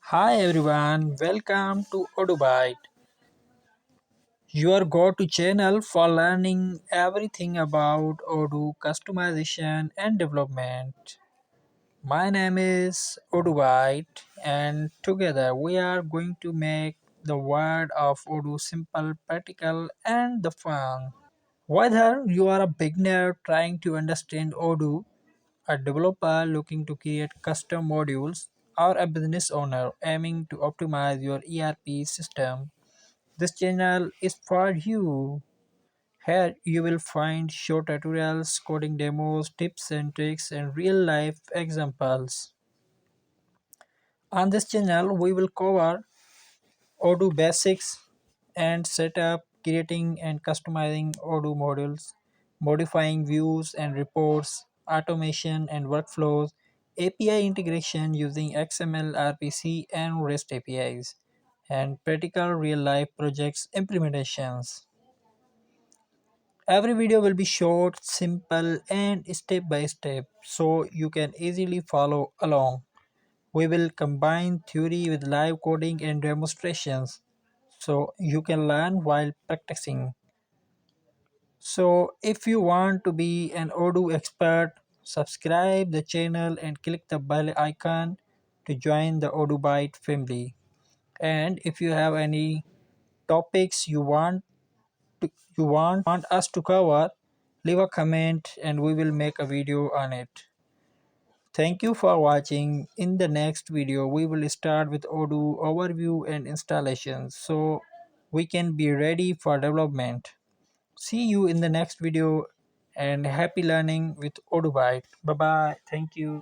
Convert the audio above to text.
Hi everyone, welcome to Odoo Byte, your go-to channel for learning everything about Odoo customization and development. My name is Odoo Byte, and together we are going to make the world of Odoo simple, practical, and the fun. Whether you are a beginner trying to understand Odoo, a developer looking to create custom modules, or a business owner aiming to optimize your ERP system, this channel is for you. Here you will find short tutorials, coding demos, tips and tricks, and real life examples. On this channel, we will cover Odoo basics and setup, creating and customizing Odoo modules, modifying views and reports, automation and workflows, API integration using XML-RPC and REST APIs, and practical real-life projects implementations. Every video will be short, simple, and step by step so you can easily follow along. We will combine theory with live coding and demonstrations so you can learn while practicing. So if you want to be an Odoo expert, subscribe the channel and click the bell icon to join the Odoo Byte family. And if you have any topics to, you want us to cover, leave a comment and we will make a video on it. Thank you for watching. In the next video, we will start with Odoo overview and installation so we can be ready for development. See you in the next video and happy learning with Odoo Byte. Bye bye. Thank you.